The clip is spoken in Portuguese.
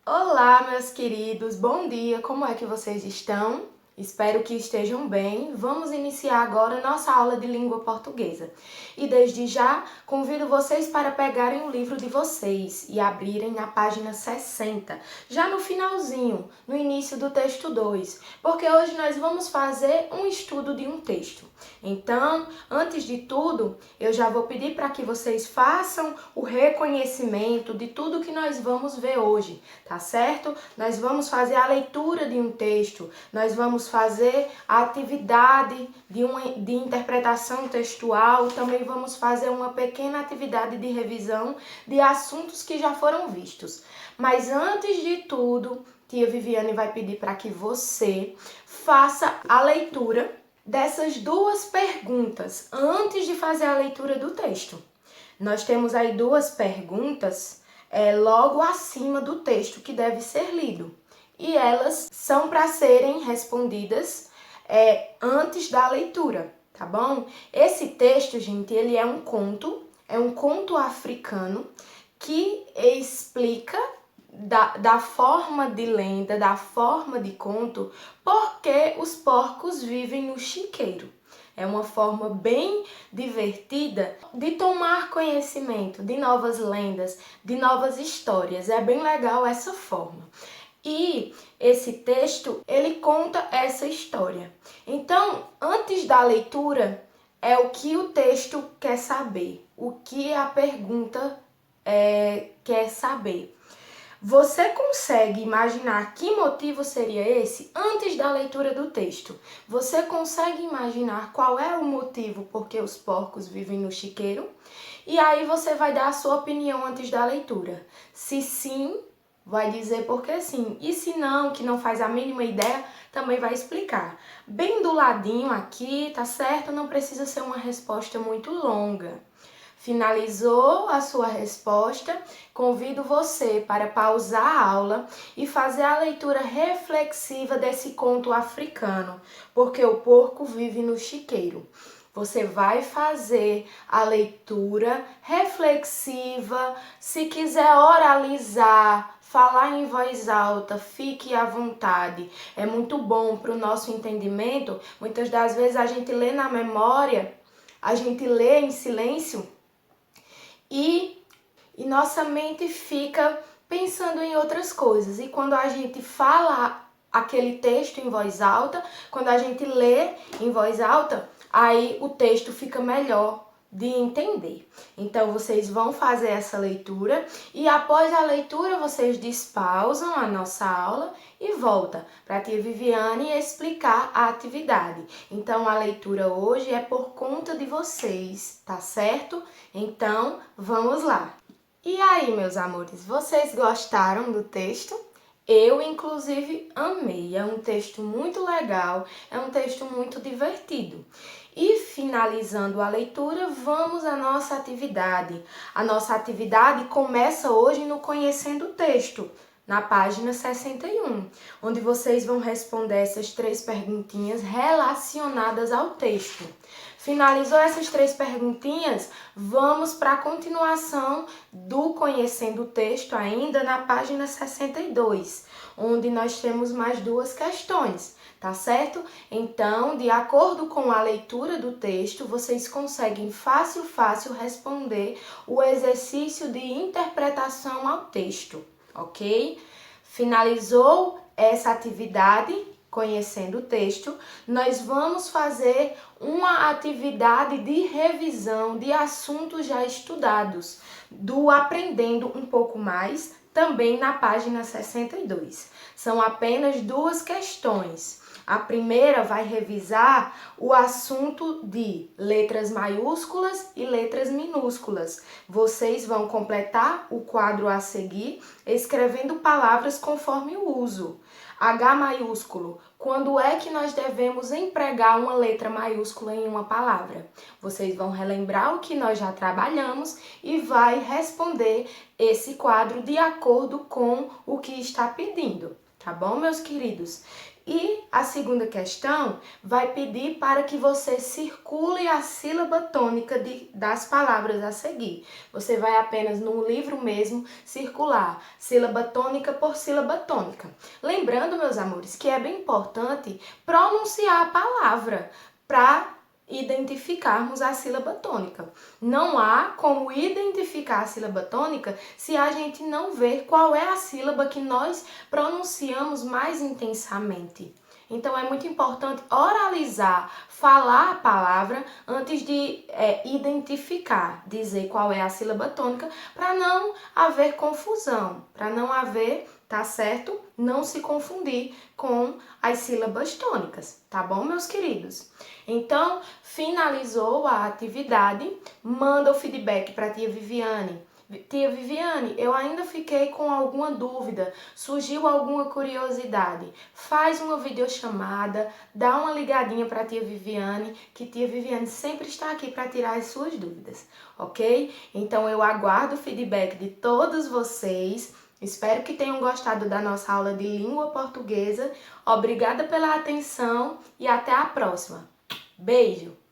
Olá, meus queridos, bom dia, como é que vocês estão? Espero que estejam bem. Vamos iniciar agora nossa aula de língua portuguesa. E desde já, convido vocês para pegarem o livro de vocês e abrirem na página 60, já no finalzinho, no início do texto 2, porque hoje nós vamos fazer um estudo de um texto. Então, antes de tudo, eu já vou pedir para que vocês façam o reconhecimento de tudo que nós vamos ver hoje, tá certo? Nós vamos fazer a leitura de um texto, nós vamos fazer a atividade de interpretação textual, também vamos fazer uma pequena atividade de revisão de assuntos que já foram vistos. Mas antes de tudo, tia Viviane vai pedir para que você faça a leitura dessas duas perguntas antes de fazer a leitura do texto. Nós temos aí duas perguntas logo acima do texto que deve ser lido. E elas são para serem respondidas antes da leitura, tá bom? Esse texto, gente, ele é um conto africano que explica da forma de lenda, da forma de conto, porque os porcos vivem no chiqueiro. É uma forma bem divertida de tomar conhecimento de novas lendas, de novas histórias. É bem legal essa forma. E esse texto, ele conta essa história. Então, antes da leitura, é o que o texto quer saber, o que a pergunta quer saber. Você consegue imaginar que motivo seria esse antes da leitura do texto? Você consegue imaginar qual é o motivo por que os porcos vivem no chiqueiro? E aí você vai dar a sua opinião antes da leitura. Se sim, vai dizer por que sim. E se não, que não faz a mínima ideia, também vai explicar. Bem do ladinho aqui, tá certo? Não precisa ser uma resposta muito longa. Finalizou a sua resposta? Convido você para pausar a aula e fazer a leitura reflexiva desse conto africano, porque o porco vive no chiqueiro. Você vai fazer a leitura reflexiva. Se quiser oralizar, falar em voz alta, fique à vontade. É muito bom para o nosso entendimento. Muitas das vezes a gente lê na memória, a gente lê em silêncio, e nossa mente fica pensando em outras coisas. E quando a gente fala aquele texto em voz alta, quando a gente lê em voz alta, aí o texto fica melhor de entender. Então vocês vão fazer essa leitura e após a leitura vocês despausam a nossa aula e volta para a tia Viviane explicar a atividade. Então a leitura hoje é por conta de vocês, tá certo? Então vamos lá. E aí, meus amores, vocês gostaram do texto? Eu, inclusive, amei. É um texto muito legal, é um texto muito divertido. E finalizando a leitura, vamos à nossa atividade. A nossa atividade começa hoje no Conhecendo o Texto, na página 61, onde vocês vão responder essas 3 perguntinhas relacionadas ao texto. Finalizou essas 3 perguntinhas? Vamos para a continuação do Conhecendo o Texto, ainda na página 62, onde nós temos mais 2 questões, tá certo? Então, de acordo com a leitura do texto, vocês conseguem fácil responder o exercício de interpretação ao texto, ok? Finalizou essa atividade? Conhecendo o texto, nós vamos fazer uma atividade de revisão de assuntos já estudados, do Aprendendo um pouco mais, também na página 62. São apenas 2 questões. A primeira vai revisar o assunto de letras maiúsculas e letras minúsculas. Vocês vão completar o quadro a seguir, escrevendo palavras conforme o uso. H maiúsculo, quando é que nós devemos empregar uma letra maiúscula em uma palavra? Vocês vão relembrar o que nós já trabalhamos e vai responder esse quadro de acordo com o que está pedindo, tá bom, meus queridos? E a segunda questão vai pedir para que você circule a sílaba tônica das palavras a seguir. Você vai apenas no livro mesmo circular sílaba tônica por sílaba tônica. Lembrando, meus amores, que é bem importante pronunciar a palavra para identificarmos a sílaba tônica. Não há como identificar a sílaba tônica se a gente não ver qual é a sílaba que nós pronunciamos mais intensamente. Então é muito importante oralizar, falar a palavra antes de identificar, dizer qual é a sílaba tônica, para não haver confusão, para não haver, tá certo? Não se confundir com as sílabas tônicas, tá bom, meus queridos? Então, finalizou a atividade, manda o feedback para a tia Viviane. Tia Viviane, eu ainda fiquei com alguma dúvida, surgiu alguma curiosidade. Faz uma videochamada, dá uma ligadinha para a tia Viviane, que tia Viviane sempre está aqui para tirar as suas dúvidas, ok? Então eu aguardo o feedback de todos vocês. Espero que tenham gostado da nossa aula de língua portuguesa. Obrigada pela atenção e até a próxima. Beijo!